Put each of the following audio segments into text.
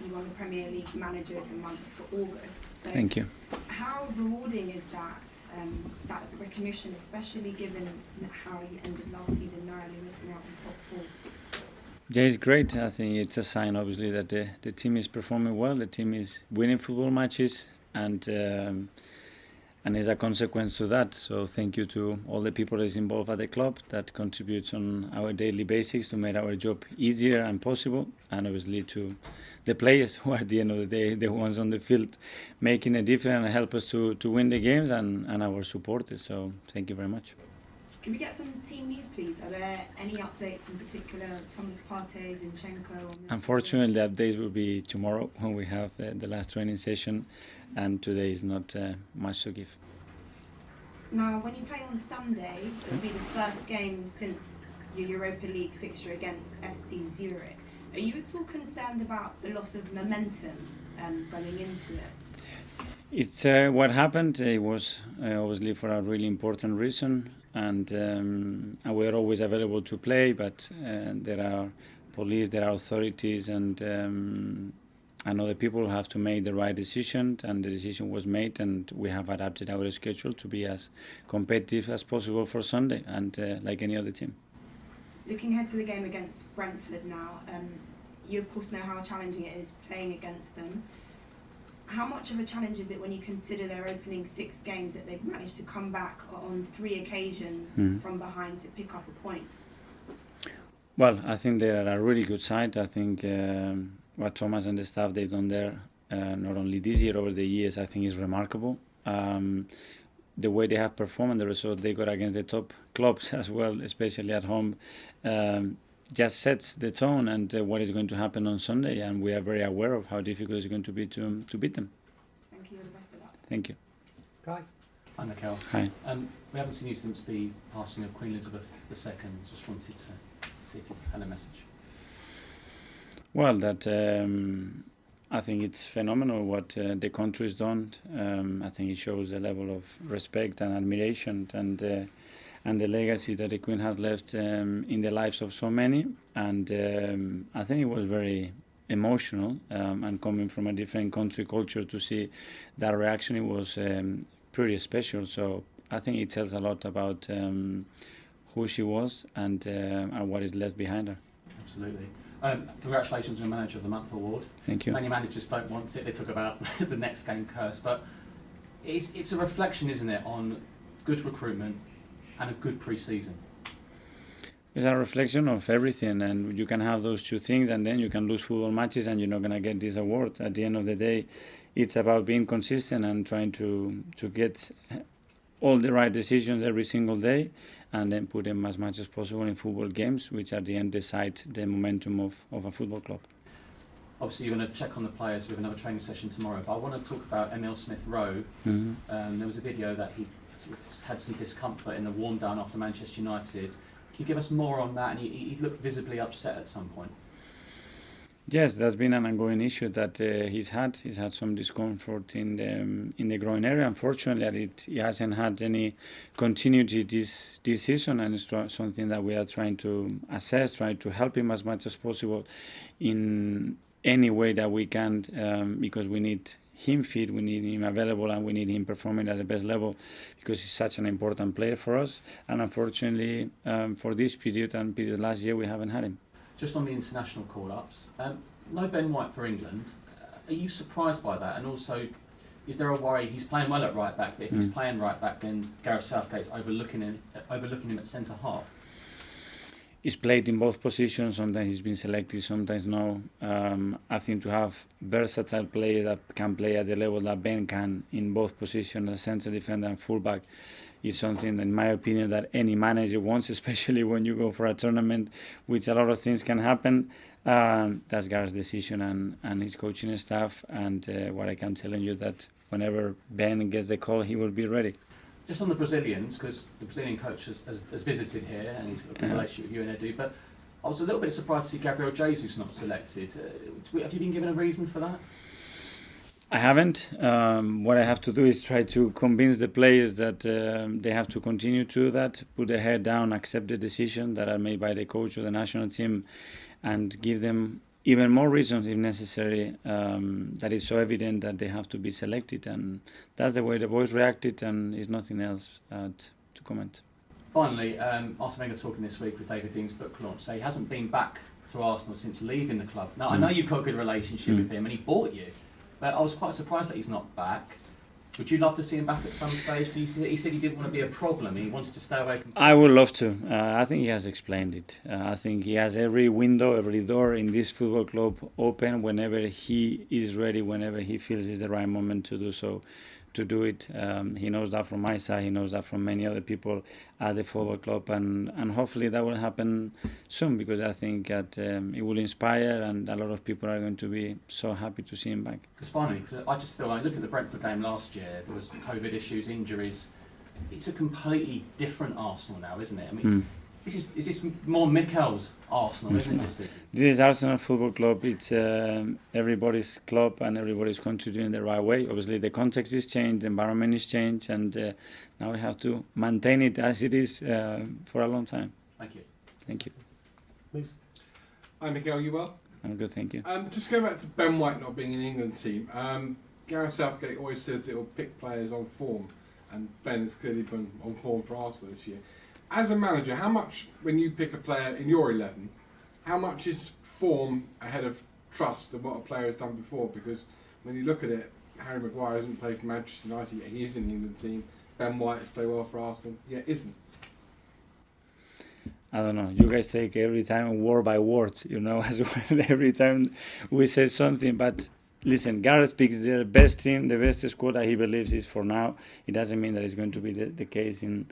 you won the Premier League's Manager of the Month for August. So thank you. How rewarding is that recognition, especially given how you ended last season, narrowly missing out on top four? Yeah, it's great. I think it's a sign, obviously, that the team is performing well. The team is winning football matches, and as a consequence to that. So thank you to all the people that is involved at the club that contributes on our daily basis to make our job easier and possible, and obviously to the players who are at the end of the day the ones on the field making a difference and help us to win the games, and our supporters. So thank you very much. Can we get some team news, please? Are there any updates in particular? Thomas Partey, Zinchenko? Unfortunately, the updates will be tomorrow when we have the last training session, and today is not much to give. Now, when you play on Sunday, it will be the first game since your Europa League fixture against FC Zurich. Are you at all concerned about the loss of momentum going into it? It's what happened. It was obviously for a really important reason, and we are always available to play, but there are police, there are authorities, and other people have to make the right decision, and the decision was made, and we have adapted our schedule to be as competitive as possible for Sunday, and like any other team. Looking ahead to the game against Brentford now, you of course know how challenging it is playing against them. How much of a challenge is it when you consider their opening 6 games that they've managed to come back on 3 occasions from behind to pick up a point? Well, I think they are a really good side. I think what Thomas and the staff they've done there, not only this year, over the years, I think is remarkable. The way they have performed and the result they got against the top clubs as well, especially at home, just sets the tone and what is going to happen on Sunday, and we are very aware of how difficult it's going to be to beat them. Thank you, and the best of luck. Thank you. Sky. Hi, Mikel. Hi. We haven't seen you since the passing of Queen Elizabeth II. Just wanted to see if you had a message. Well, I think it's phenomenal what the country has done. I think it shows the level of respect and admiration and the legacy that the Queen has left in the lives of so many. And I think it was very emotional, and coming from a different country culture to see that reaction, it was pretty special. So I think it tells a lot about who she was and what is left behind her. Absolutely. Congratulations on the Manager of the Month award. Thank you. Many managers don't want it. They talk about the next game curse, but it's a reflection, isn't it, on good recruitment and a good pre-season. It's a reflection of everything, and you can have those two things, and then you can lose football matches, and you're not going to get this award. At the end of the day, it's about being consistent and trying to get all the right decisions every single day, and then put them as much as possible in football games, which at the end decide the momentum of a football club. Obviously, you're going to check on the players with another training session tomorrow, but I want to talk about Emile Smith-Rowe. There was a video that he sort of had some discomfort in the warm down after Manchester United. Can you give us more on that? And he looked visibly upset at some point. Yes, that's been an ongoing issue that he's had. He's had some discomfort in the groin area. Unfortunately, he hasn't had any continuity this season, and it's something that we are trying to assess, trying to help him as much as possible in any way that we can, because we need him fit, we need him available, and we need him performing at the best level, because he's such an important player for us. And unfortunately, for this period and period last year, we haven't had him. Just on the international call-ups, no Ben White for England. Are you surprised by that? And also, is there a worry? He's playing well at right back, but if he's playing right back, then Gareth Southgate's overlooking him at centre half. He's played in both positions. Sometimes he's been selected, sometimes no. I think to have versatile players that can play at the level that Ben can in both positions, as centre defender and fullback, is something, in my opinion, that any manager wants, especially when you go for a tournament, which a lot of things can happen. That's Gareth's decision and his coaching staff. And what I can tell you that whenever Ben gets the call, he will be ready. Just on the Brazilians, because the Brazilian coach has visited here and he's got a good relationship with you and Edu, but I was a little bit surprised to see Gabriel Jesus not selected. Have you been given a reason for that? I haven't. What I have to do is try to convince the players that they have to continue to do that, put their head down, accept the decision that are made by the coach of the national team, and give them even more reasons if necessary, that is so evident that they have to be selected, and that's the way the boys reacted, and there's nothing else to comment. Finally, Arsene Wenger talking this week with David Dean's book launch, so he hasn't been back to Arsenal since leaving the club. Now, I know you've got a good relationship with him and he bought you, but I was quite surprised that he's not back. Would you love to see him back at some stage? He said he didn't want to be a problem, he wanted to stay away completely. I would love to. I think he has explained it. I think he has every window, every door in this football club open whenever he is ready, whenever he feels it's the right moment to do so. To do it. He knows that from my side, he knows that from many other people at the football club, and hopefully that will happen soon, because I think that it will inspire, and a lot of people are going to be so happy to see him back. Because finally, I just feel like, look at the Brentford game last year, there was COVID issues, injuries. It's a completely different Arsenal now, isn't it? I mean, is this more Mikel's Arsenal, isn't it, this season? This is Arsenal Football Club. It's everybody's club, and everybody's contributing the right way. Obviously, the context is changed, the environment is changed, and now we have to maintain it as it is for a long time. Thank you. Thank you. Please. Hi, Mikel, you well? I'm good, thank you. Just going back to Ben White not being in the England team. Gareth Southgate always says that he'll pick players on form, and Ben has clearly been on form for Arsenal this year. As a manager, how much, when you pick a player in your 11, how much is form ahead of trust of what a player has done before? Because when you look at it, Harry Maguire hasn't played for Manchester United yet. He is in the England team. Ben White has played well for Arsenal, yet isn't. I don't know. You guys take every time word by word, as well. Every time we say something, but listen, Gareth picks the best team, the best squad that he believes is for now. It doesn't mean that it's going to be the case in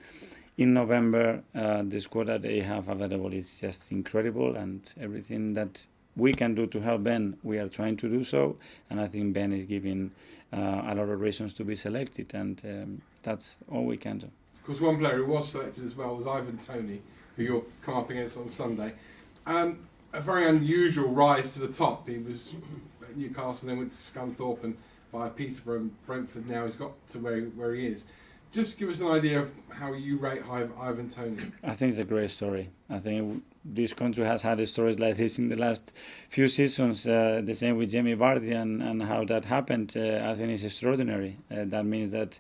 November. The squad that they have available is just incredible, and everything that we can do to help Ben, we are trying to do so. And I think Ben is giving a lot of reasons to be selected, and that's all we can do. Of course, one player who was selected as well was Ivan Toney, who you'll come up against on Sunday. A very unusual rise to the top. He was at Newcastle, then went to Scunthorpe, and via Peterborough and Brentford. Now he's got to where he is. Just give us an idea of how you rate Ivan Toney. I think it's a great story. I think this country has had stories like this in the last few seasons. The same with Jamie Vardy and how that happened. I think it's extraordinary. That means that,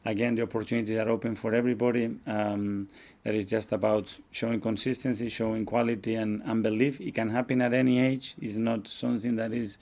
again, the opportunities are open for everybody. That is just about showing consistency, showing quality and belief. It can happen at any age. It's not something that is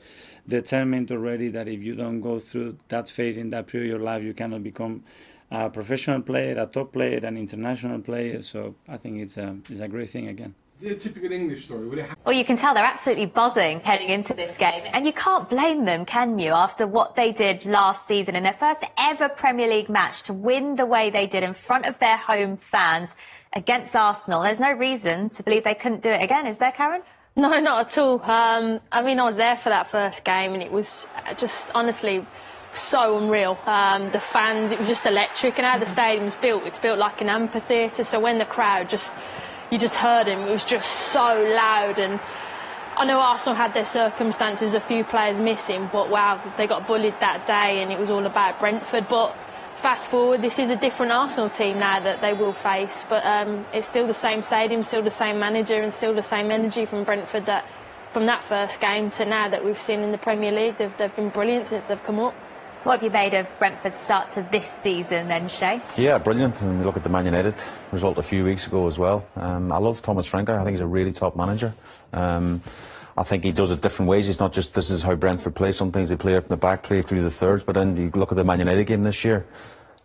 determined already, that if you don't go through that phase in that period of your life, you cannot become a professional player, a top player, an international player. So I think it's a great thing again. Is it a typical English story? Would it well, you can tell they're absolutely buzzing heading into this game, and you can't blame them, can you, after what they did last season in their first ever Premier League match, to win the way they did in front of their home fans against Arsenal. There's no reason to believe they couldn't do it again, is there, Karen? No, not at all. I mean, I was there for that first game, and it was just honestly so unreal. The fans, it was just electric, and how the stadium's built, it's built like an amphitheatre, so when the crowd you just heard him, it was just so loud. And I know Arsenal had their circumstances, a few players missing, but wow, they got bullied that day, and it was all about Brentford. But fast forward, this is a different Arsenal team now that they will face, but it's still the same stadium, still the same manager, and still the same energy from Brentford, that from that first game to now that we've seen in the Premier League. They've been brilliant since they've come up. What have you made of Brentford's start to this season then, Shay? Yeah, brilliant. And look at the Man United result a few weeks ago as well. I love Thomas Frank. I think he's a really top manager. I think he does it different ways. It's not just this is how Brentford play. Some things they play from the back, play through the thirds. But then you look at the Man United game this year.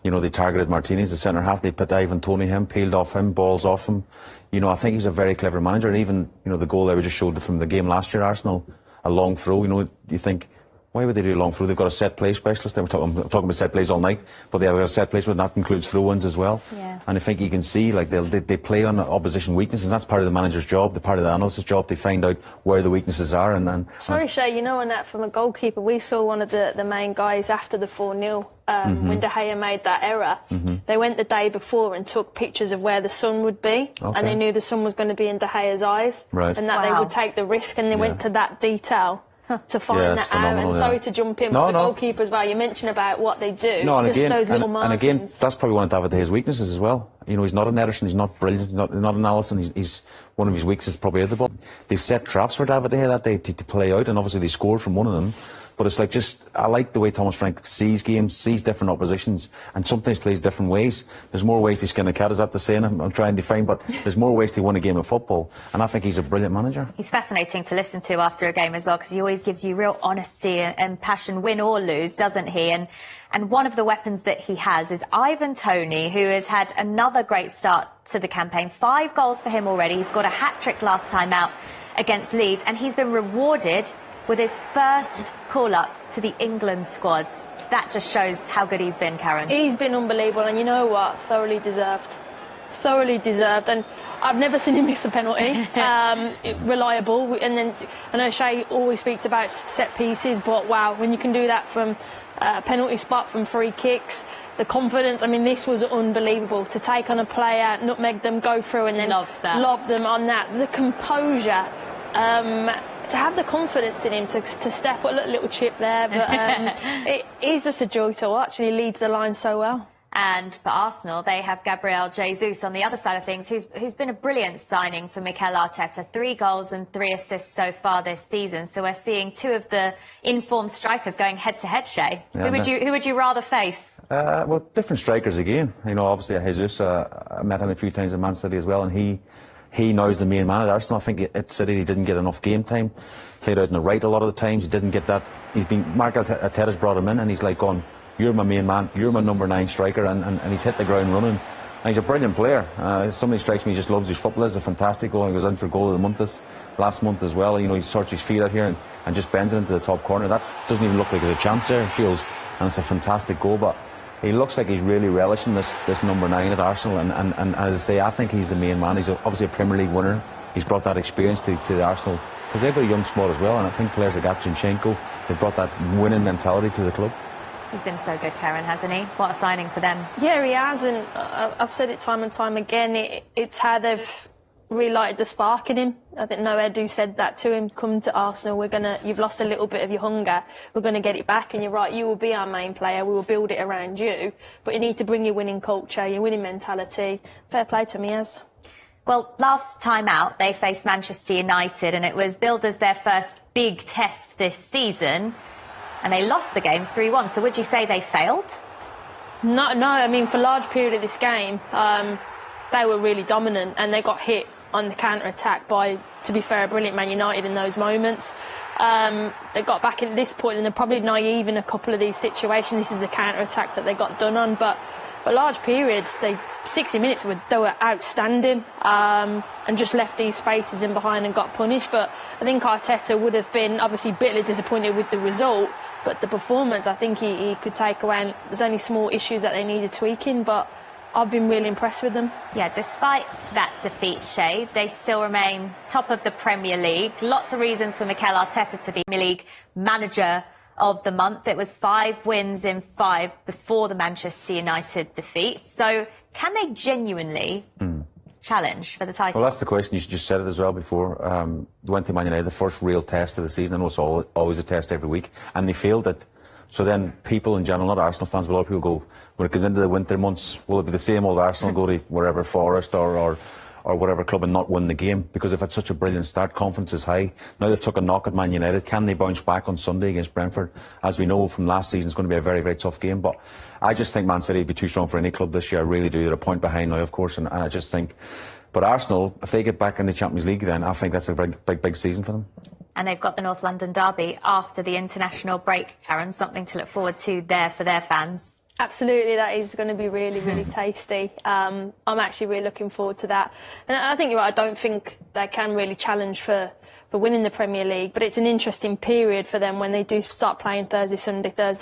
They targeted Martinez, the centre half. They put Ivan Toney him, peeled off him, balls off him. I think he's a very clever manager. And even, the goal that we just showed from the game last year, Arsenal, a long throw. You think, why would they do a long throw? They've got a set play specialist. I'm talking about set plays all night, but they have a set plays, but that includes throw-ins as well. Yeah. And I think you can see, like, they play on opposition weaknesses. That's part of the manager's job, the part of the analyst's job. They find out where the weaknesses are. Sorry, Shay, and that from a goalkeeper, we saw one of the main guys after the 4-0. When De Gea made that error, they went the day before and took pictures of where the sun would be, and they knew the sun was going to be in De Gea's eyes, right. and that they would take the risk, and they went to that detail. to find Yeah, that it's out. And phenomenal, sorry yeah. to jump in No, with the no. goalkeeper as well. You mentioned about what they do. No, and just again, those little and margins. again, that's probably one of David De Gea's weaknesses as well. You know, he's not an Ederson, he's not brilliant, he's not an Alisson. He's one of his weaknesses probably the ball. They set traps for David De Gea that day to play out, and obviously they scored from one of them. But it's like I like the way Thomas Frank sees games, sees different oppositions, and sometimes plays different ways. There's more ways to skin a cat, is that the saying I'm trying to find, but there's more ways to win a game of football, and I think he's a brilliant manager. He's fascinating to listen to after a game as well, because he always gives you real honesty and passion, win or lose, doesn't he? And one of the weapons that he has is Ivan Toney, who has had another great start to the campaign. 5 goals for him already. He scored a hat-trick last time out against Leeds, and he's been rewarded with his first call-up to the England squad. That just shows how good he's been, Karen. He's been unbelievable, and you know what? Thoroughly deserved. Thoroughly deserved, and I've never seen him miss a penalty. Reliable, and then I know Shay always speaks about set pieces, but wow, when you can do that from a penalty spot, from free kicks, the confidence, I mean, this was unbelievable. To take on a player, nutmeg them, go through, and then lob them on that. The composure, to have the confidence in him to step up, a little chip there, but it is just a joy to watch, and he leads the line so well. And for Arsenal, they have Gabriel Jesus on the other side of things, who's been a brilliant signing for Mikel Arteta. 3 goals and 3 assists so far this season. So we're seeing 2 of the informed strikers going head-to-head, Shay. Yeah, who would you rather face? Well, different strikers again. You know, obviously Jesus, I met him a few times in Man City as well, and he knows the main man at Arsenal. I think at City he didn't get enough game time. Played out in the right a lot of the times. He didn't get that. Mikel Arteta's brought him in, and he's like going, "You're my main man, you're my number 9 striker," and he's hit the ground running. And he's a brilliant player. Somebody strikes me, he just loves his football. He's a fantastic goal. He was in for goal of the month last month as well. You know, he sorts his feet out here and just bends it into the top corner. That doesn't even look like there's a chance there, it feels, and it's a fantastic goal. But he looks like he's really relishing this number 9 at Arsenal, and as I say, I think he's the main man. He's obviously a Premier League winner. He's brought that experience to the Arsenal, because they've got a young squad as well, and I think players like Zinchenko, they've brought that winning mentality to the club. He's been so good, Karen, hasn't he? What a signing for them. Yeah, he has, and I've said it time and time again, it's how they've relighted the spark in him. I think Noah Edu said that to him, come to Arsenal, you've lost a little bit of your hunger, we're going to get it back, and you're right, you will be our main player, we will build it around you, but you need to bring your winning culture, your winning mentality. Fair play to Miaz. Well, last time out, they faced Manchester United, and it was billed as their first big test this season, and they lost the game 3-1. So would you say they failed? No, I mean, for a large period of this game, they were really dominant, and they got hit on the counter-attack by, to be fair, a brilliant Man United in those moments. They got back at this point, and they're probably naive in a couple of these situations. This is the counter-attacks that they got done on, but for large periods, 60 minutes, they were outstanding, and just left these spaces in behind and got punished. But I think Arteta would have been obviously bitterly disappointed with the result, but the performance, I think he could take away. There's only small issues that they needed tweaking, but I've been really impressed with them. Yeah, despite that defeat, Shay, they still remain top of the Premier League. Lots of reasons for Mikel Arteta to be Premier League manager of the month. It was 5 wins in 5 before the Manchester United defeat. So can they genuinely challenge for the title? Well, that's the question. You just said it as well before. They went to Man United, the first real test of the season. I know it's always a test every week, and they failed it. So then people in general, not Arsenal fans, but a lot of people go, when it goes into the winter months, will it be the same old Arsenal, go to wherever, Forest or whatever club, and not win the game? Because they've had such a brilliant start, confidence is high. Now they've took a knock at Man United. Can they bounce back on Sunday against Brentford? As we know from last season, it's going to be a very, very tough game. But I just think Man City would be too strong for any club this year. I really do. They're a point behind now, of course, and I just think... But Arsenal, if they get back in the Champions League, then I think that's a very big season for them. And they've got the North London derby after the international break, Karen. Something to look forward to there for their fans. Absolutely, that is going to be really, really tasty. I'm actually really looking forward to that. And I think you're right, I don't think they can really challenge for winning the Premier League, but it's an interesting period for them when they do start playing Thursday,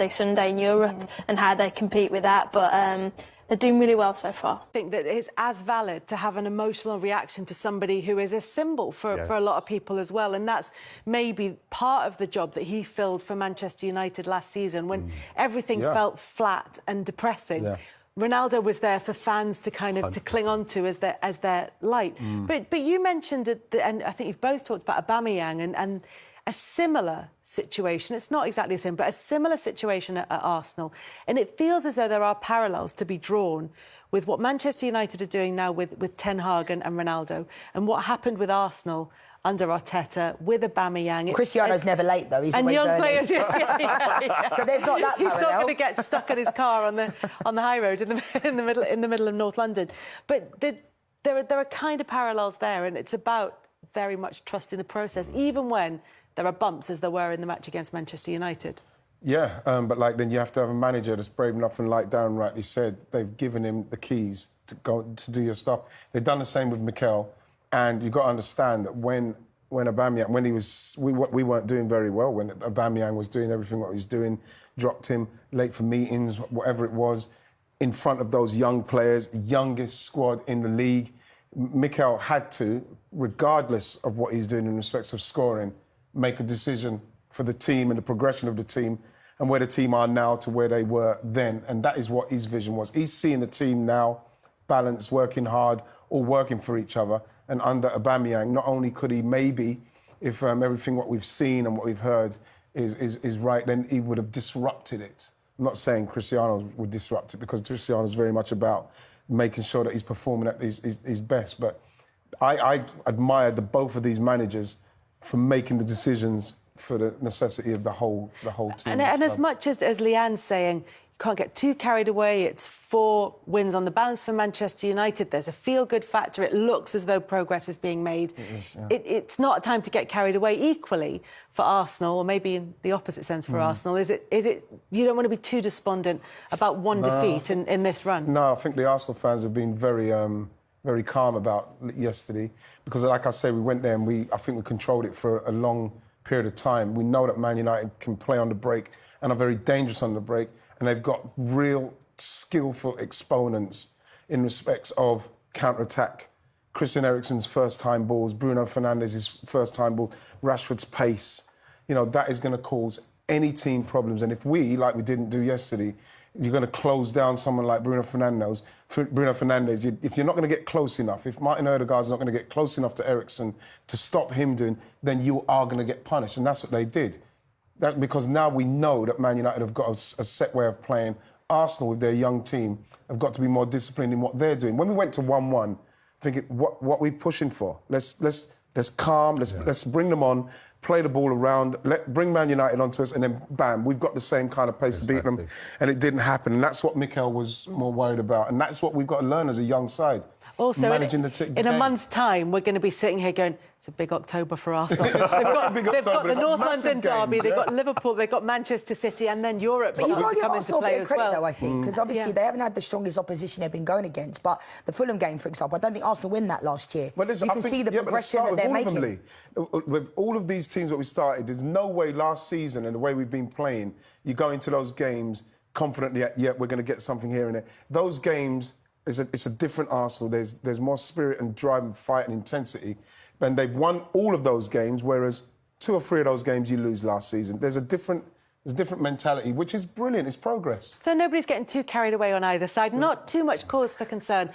Sunday in Europe, and how they compete with that. But they're doing really well so far. I think that it's as valid to have an emotional reaction to somebody who is a symbol for a lot of people as well. And that's maybe part of the job that he filled for Manchester United last season when everything felt flat and depressing. Yeah. Ronaldo was there for fans to kind of to cling on to as their light. But you mentioned, and I think you've both talked about Aubameyang, and a similar situation. It's not exactly the same, but a similar situation at Arsenal. And it feels as though there are parallels to be drawn with what Manchester United are doing now with Ten Hag and Ronaldo, and what happened with Arsenal under Arteta with Aubameyang. Cristiano's never late though. He's and always young early. players. So there's not that He's parallel. not going to get stuck in his car on the high road in the middle of North London. But there are kind of parallels there, and it's about very much trusting the process, even when there are bumps, as there were in the match against Manchester United. Yeah, but like then you have to have a manager that's brave enough, and like Darren rightly said, they've given him the keys to go to do your stuff. They've done the same with Mikel, and you've got to understand that when Aubameyang, we weren't doing very well, when Aubameyang was doing everything what he was doing, dropped him late for meetings, whatever it was, in front of those young players, youngest squad in the league, Mikel had to, regardless of what he's doing in respect of scoring, make a decision for the team and the progression of the team and where the team are now to where they were then. And that is what his vision was. He's seeing the team now balanced, working hard, all working for each other. And under Aubameyang, not only could he maybe, if everything what we've seen and what we've heard is right, then he would have disrupted it. I'm not saying Cristiano would disrupt it, because Cristiano is very much about making sure that he's performing at his best. But I admire both of these managers for making the decisions for the necessity of the whole team. And as much as Leanne's saying, you can't get too carried away, it's 4 wins on the bounce for Manchester United, there's a feel-good factor, it looks as though progress is being made. It's not a time to get carried away. Equally, for Arsenal, or maybe in the opposite sense for Arsenal, is it you don't want to be too despondent about one defeat in this run? No, I think the Arsenal fans have been very calm about yesterday, because like I say, we went there and I think we controlled it for a long period of time. We know that Man United can play on the break and are very dangerous on the break, and they've got real skillful exponents in respects of counter-attack. Christian Eriksen's first-time balls, Bruno Fernandes's first-time ball, Rashford's pace. You know, that is going to cause any team problems. And if we, like we didn't do yesterday, you're going to close down someone like Bruno Fernandes. If you're not going to get close enough, if Martin Odegaard's not going to get close enough to Eriksen to stop him doing, then you are going to get punished. And that's what they did. Because now we know that Man United have got a set way of playing. Arsenal, with their young team, have got to be more disciplined in what they're doing. When we went to 1-1, thinking, what we're pushing for? Let's calm, let's bring them on, play the ball around, bring Man United onto us, and then bam, we've got the same kind of pace to beat them. And it didn't happen. And that's what Mikel was more worried about. And that's what we've got to learn as a young side. Also, in a month's time, we're going to be sitting here going, it's a big October for Arsenal. They've got the North London derby, they've got Liverpool, they've got Manchester City, and then Europe starts to come into play as well. Though, I think, because obviously they haven't had the strongest opposition they've been going against. But the Fulham game, for example, I don't think Arsenal win that last year. Well, you can see the progression that they're making. With all of these teams that we started, there's no way last season and the way we've been playing, you go into those games confidently, yeah, we're going to get something here and there. Those games, it's a different Arsenal. There's more spirit and drive and fight and intensity. And they've won all of those games, whereas 2 or 3 of those games you lose last season. There's a different mentality, which is brilliant. It's progress. So nobody's getting too carried away on either side. Not too much cause for concern.